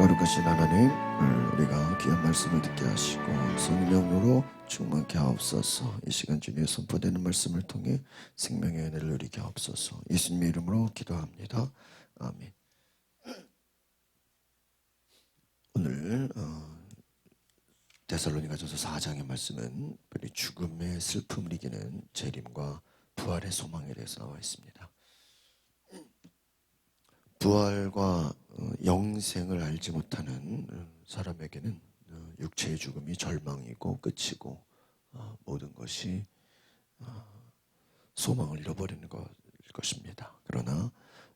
거룩하신 하나님, 우리가 귀한 말씀을 듣게 하시고 성령으로 충만케 하옵소서. 이 시간 주님의 선포되는 말씀을 통해 생명의 은혜를 누리게 하옵소서. 예수님의 이름으로 기도합니다. 아멘. 오늘 데살로니가전서 4장의 말씀은 죽음의 슬픔을 이기는 재림과 부활의 소망에 대해서 나와 있습니다. 부활과 영생을 알지 못하는 사람에게는 육체의 죽음이 절망이고 끝이고 모든 것이 소망을 잃어버리는 것입니다. 그러나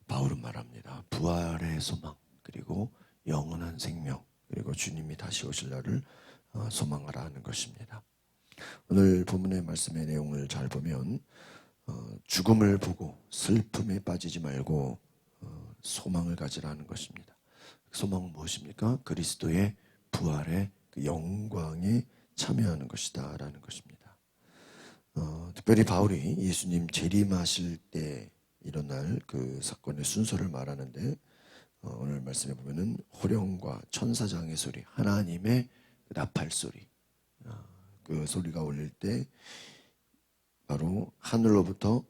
바울은 말합니다. 부활의 소망, 그리고 영원한 생명, 그리고 주님이 다시 오실 날을 소망하라 하는 것입니다. 오늘 본문의 말씀의 내용을 잘 보면 죽음을 보고 슬픔에 빠지지 말고 소망을 가지라는 것입니다. 소망은 무엇입니까? 그리스도의 부활의 그 영광에 참여하는 것이다 라는 것입니다. 특별히 바울이 예수님 재림하실 때 일어날 그 사건의 순서를 말하는데 오늘 말씀해 보면은 호령과 천사장의 소리, 하나님의 나팔 소리, 그 소리가 울릴 때 바로 하늘로부터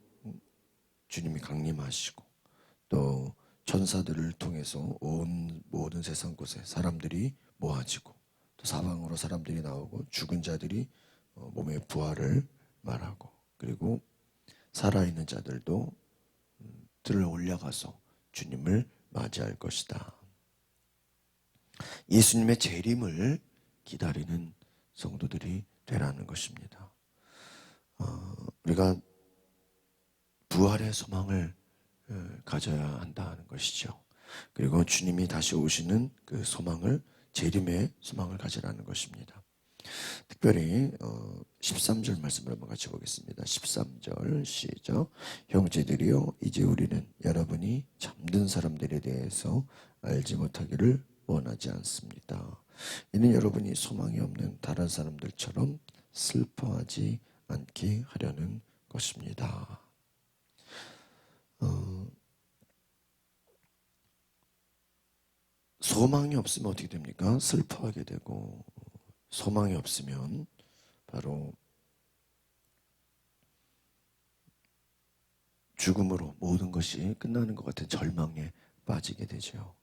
주님이 강림하시고 또 천사들을 통해서 온 모든 세상 곳에 사람들이 모아지고 또 사방으로 사람들이 나오고 죽은 자들이 몸의 부활을 말하고 그리고 살아있는 자들도 들을 올라가서 주님을 맞이할 것이다. 예수님의 재림을 기다리는 성도들이 되라는 것입니다. 우리가 부활의 소망을 가져야 한다는 것이죠. 그리고 주님이 다시 오시는 그 소망을, 재림의 소망을 가지라는 것입니다. 특별히 13절 말씀을 한번 같이 보겠습니다. 13절 시작. 형제들이여, 이제 우리는 여러분이 잠든 사람들에 대해서 알지 못하기를 원하지 않습니다. 이는 여러분이 소망이 없는 다른 사람들처럼 슬퍼하지 않게 하려는 것입니다. 소망이 없으면 어떻게 됩니까? 슬퍼하게 되고, 소망이 없으면 바로 죽음으로 모든 것이 끝나는 것 같은 절망에 빠지게 되죠.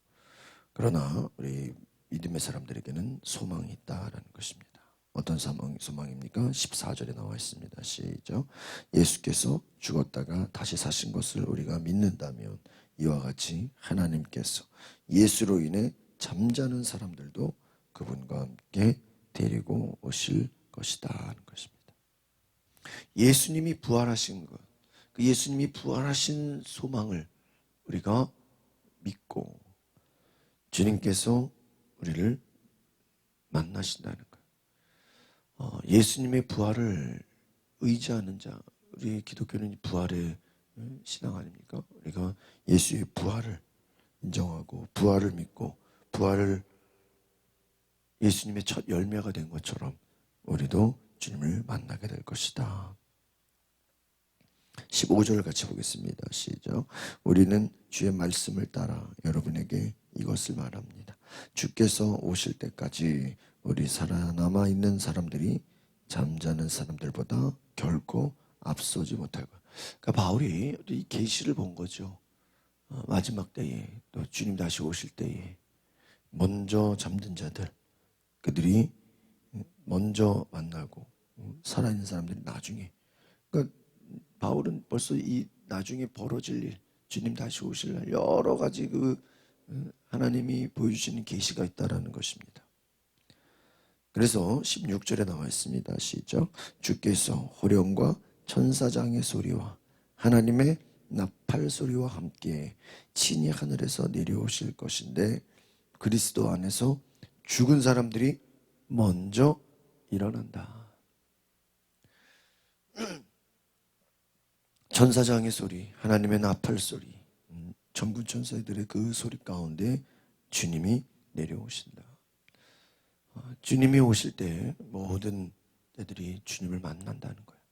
그러나 우리 믿음의 사람들에게는 소망이 있다라는 것입니다. 어떤 소망입니까? 14절에 나와 있습니다. 시작. 예수께서 죽었다가 다시 사신 것을 우리가 믿는다면 이와 같이 하나님께서 예수로 인해 잠자는 사람들도 그분과 함께 데리고 오실 것이다 하는 것입니다. 예수님이 부활하신 것, 그 예수님이 부활하신 소망을 우리가 믿고 주님께서 우리를 만나신다는 것. 예수님의 부활을 의지하는 자, 우리 기독교는 부활의 신앙 아닙니까? 우리가 예수의 부활을 인정하고 부활을 믿고 부활을 예수님의 첫 열매가 된 것처럼 우리도 주님을 만나게 될 것이다. 15절 같이 보겠습니다. 시작. 우리는 주의 말씀을 따라 여러분에게 이것을 말합니다. 주께서 오실 때까지 우리 살아남아 있는 사람들이 잠자는 사람들보다 결코 앞서지 못할 것. 그러니까 바울이 이 계시를 본 거죠. 마지막 때에 또 주님 다시 오실 때에 먼저 잠든 자들, 그들이 먼저 만나고 살아있는 사람들이 나중에. 그러니까 바울은 벌써 이 나중에 벌어질 일, 주님 다시 오실 날 여러 가지 하나님이 보여주시는 계시가 있다라는 것입니다. 그래서 16절에 나와 있습니다. 시작. 주께서 호령과 천사장의 소리와 하나님의 나팔 소리와 함께 친히 하늘에서 내려오실 것인데 그리스도 안에서 죽은 사람들이 먼저 일어난다. 천사장의 소리, 하나님의 나팔 소리, 천군 천사들의 그 소리 가운데 주님이 내려오신다. 주님이 오실 때 모든 때들이 주님을 만난다는 거예요.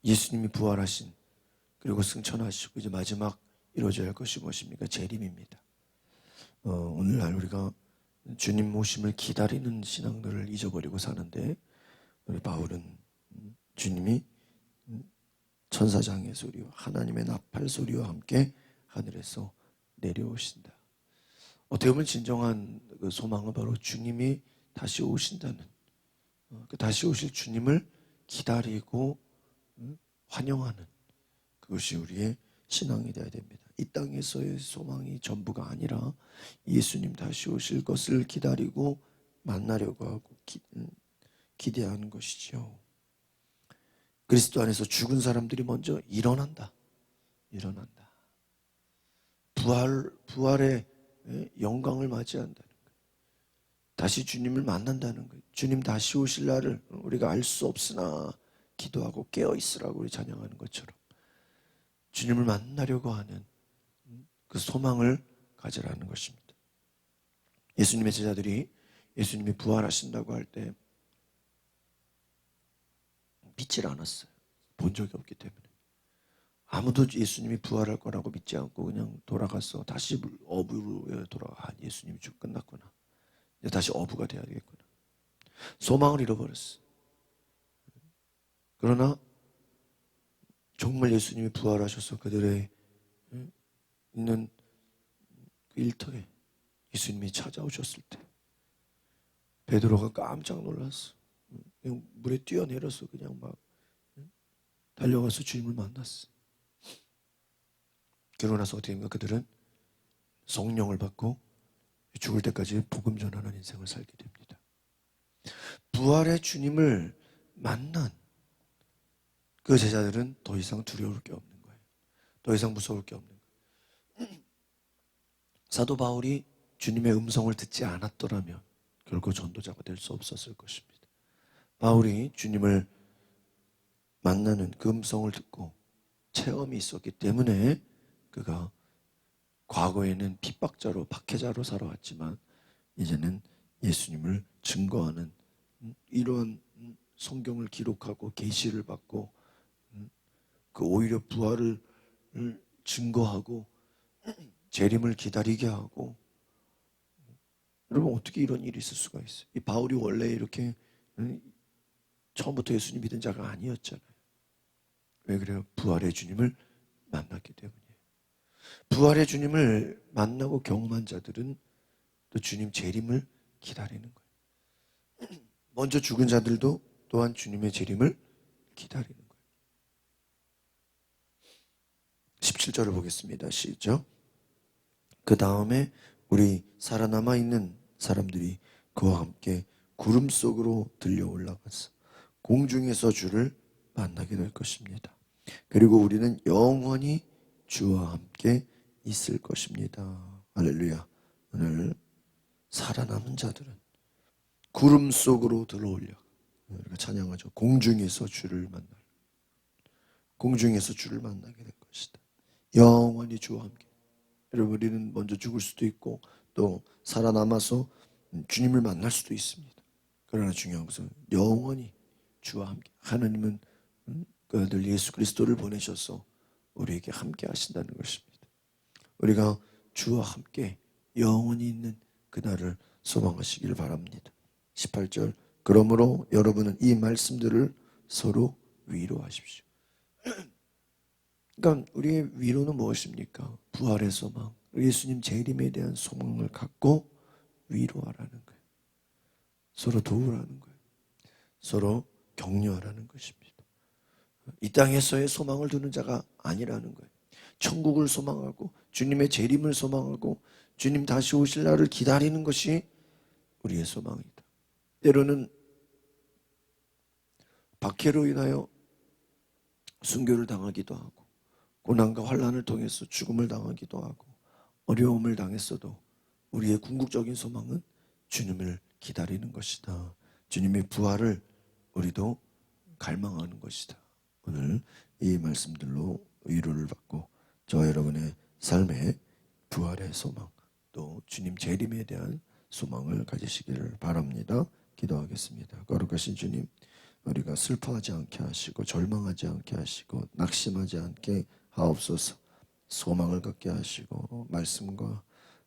예수님이 부활하신 그리고 승천하시고 이제 마지막 이루어져야 할 것이 무엇입니까? 재림입니다. 오늘날 우리가 주님 오심을 기다리는 신앙들을 잊어버리고 사는데, 우리 바울은 주님이 천사장의 소리와 하나님의 나팔 소리와 함께 하늘에서 내려오신다. 어떻게 보면 진정한 그 소망은 바로 주님이 다시 오신다는, 그 다시 오실 주님을 기다리고 환영하는, 그것이 우리의 신앙이 되어야 됩니다. 이 땅에서의 소망이 전부가 아니라 예수님 다시 오실 것을 기다리고 만나려고 하고 기대하는 것이죠. 그리스도 안에서 죽은 사람들이 먼저 일어난다. 부활의 영광을 맞이한다는 거예요. 다시 주님을 만난다는 거예요. 주님 다시 오실 날을 우리가 알 수 없으나 기도하고 깨어 있으라고 우리 찬양하는 것처럼 주님을 만나려고 하는 그 소망을 가지라는 것입니다. 예수님의 제자들이 예수님이 부활하신다고 할 때 믿질 않았어요. 본 적이 없기 때문에. 아무도 예수님이 부활할 거라고 믿지 않고 그냥 돌아가서 다시 어부로 돌아가. 예수님이 끝났구나. 이제 다시 어부가 돼야 되겠구나. 소망을 잃어버렸어. 그러나 정말 예수님이 부활하셔서 그들의 있는 그 일터에 예수님이 찾아오셨을 때 베드로가 깜짝 놀랐어. 그냥 물에 뛰어내려서 그냥 막 달려가서 주님을 만났어. 그러고 나서 어떻게 된가? 그들은 성령을 받고 죽을 때까지 복음 전하는 인생을 살게 됩니다. 부활의 주님을 만난 그 제자들은 더 이상 두려울 게 없는 거예요. 더 이상 무서울 게 없는 거예요. 사도 바울이 주님의 음성을 듣지 않았더라면 결코 전도자가 될 수 없었을 것입니다. 바울이 주님을 만나는 그 음성을 듣고 체험이 있었기 때문에 그가 과거에는 핍박자로 박해자로 살아왔지만 이제는 예수님을 증거하는 이러한 성경을 기록하고 계시를 받고 그 오히려 부활을 증거하고 재림을 기다리게 하고. 여러분, 어떻게 이런 일이 있을 수가 있어요? 이 바울이 원래 이렇게 처음부터 예수님 믿은 자가 아니었잖아요. 왜 그래요? 부활의 주님을 만났기 때문이에요. 부활의 주님을 만나고 경험한 자들은 또 주님 재림을 기다리는 거예요. 먼저 죽은 자들도 또한 주님의 재림을 기다리는 거예요. 17절을 보겠습니다. 시작. 그 다음에 우리 살아남아 있는 사람들이 그와 함께 구름 속으로 들려 올라가서 공중에서 주를 만나게 될 것입니다. 그리고 우리는 영원히 주와 함께 있을 것입니다. 할렐루야. 오늘 살아남은 자들은 구름 속으로 들어올려 우리가 찬양하죠. 공중에서 주를 만날, 공중에서 주를 만나게 될 것이다. 영원히 주와 함께. 여러분, 우리는 먼저 죽을 수도 있고 또 살아남아서 주님을 만날 수도 있습니다. 그러나 중요한 것은 영원히 주와 함께. 하나님은 그 아들 예수 그리스도를 보내셔서 우리에게 함께 하신다는 것입니다. 우리가 주와 함께 영원히 있는 그날을 소망하시길 바랍니다. 18절. 그러므로 여러분은 이 말씀들을 서로 위로하십시오. 그러니까 우리의 위로는 무엇입니까? 부활의 소망, 예수님 재림에 대한 소망을 갖고 위로하라는 거예요. 서로 도우라는 거예요. 서로 격려하라는 것입니다. 이 땅에서의 소망을 두는 자가 아니라는 거예요. 천국을 소망하고 주님의 재림을 소망하고 주님 다시 오실 날을 기다리는 것이 우리의 소망이다. 때로는 박해로 인하여 순교를 당하기도 하고 고난과 환난을 통해서 죽음을 당하기도 하고 어려움을 당했어도 우리의 궁극적인 소망은 주님을 기다리는 것이다. 주님의 부활을 우리도 갈망하는 것이다. 오늘 이 말씀들로 위로를 받고 저와 여러분의 삶에 부활의 소망, 또 주님 재림에 대한 소망을 가지시기를 바랍니다. 기도하겠습니다. 거룩하신 주님, 우리가 슬퍼하지 않게 하시고 절망하지 않게 하시고 낙심하지 않게 하옵소서. 소망을 갖게 하시고 말씀과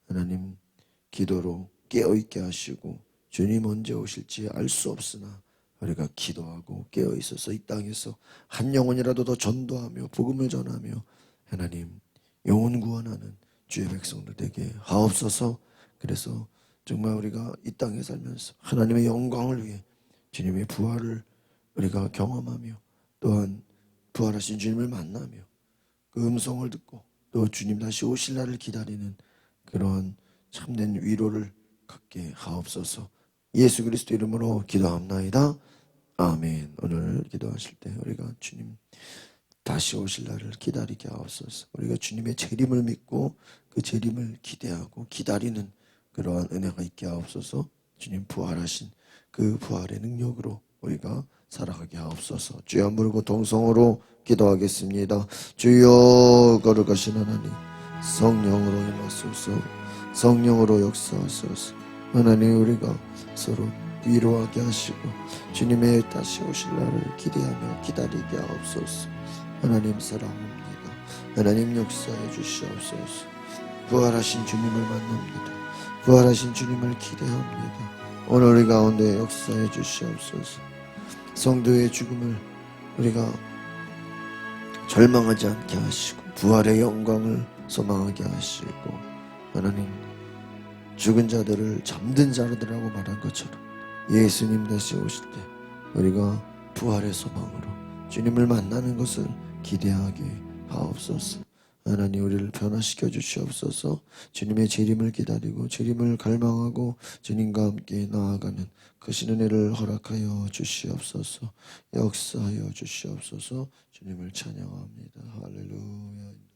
하나님 기도로 깨어있게 하시고 주님 언제 오실지 알 수 없으나 우리가 기도하고 깨어있어서 이 땅에서 한 영혼이라도 더 전도하며 복음을 전하며 하나님 영혼 구원하는 주의 백성들 되게 하옵소서. 그래서 정말 우리가 이 땅에 살면서 하나님의 영광을 위해 주님의 부활을 우리가 경험하며 또한 부활하신 주님을 만나며 그 음성을 듣고 또 주님 다시 오실 날을 기다리는 그러한 참된 위로를 갖게 하옵소서. 예수 그리스도 이름으로 기도합나이다. 아멘. 오늘 기도하실 때 우리가 주님 다시 오실 날을 기다리게 하옵소서. 우리가 주님의 재림을 믿고 그 재림을 기대하고 기다리는 그러한 은혜가 있게 하옵소서. 주님 부활하신 그 부활의 능력으로 우리가 살아가게 하옵소서. 주여 물고 동성으로 기도하겠습니다. 주여 거룩하신 하나님 성령으로 임하소서. 성령으로 역사하소서. 하나님 우리가 서로 위로하게 하시고 주님의 다시 오실 날을 기대하며 기다리게 하옵소서. 하나님 사랑합니다. 하나님 역사해 주시옵소서. 부활하신 주님을 만납니다. 부활하신 주님을 기대합니다. 오늘 우리 가운데 역사해 주시옵소서. 성도의 죽음을 우리가 절망하지 않게 하시고 부활의 영광을 소망하게 하시고 하나님 죽은 자들을 잠든 자들이라고 말한 것처럼 예수님 다시 오실 때 우리가 부활의 소망으로 주님을 만나는 것을 기대하게 하옵소서. 하나님 우리를 변화시켜 주시옵소서. 주님의 재림을 기다리고 재림을 갈망하고 주님과 함께 나아가는 그 은혜를 허락하여 주시옵소서. 역사하여 주시옵소서. 주님을 찬양합니다. 할렐루야.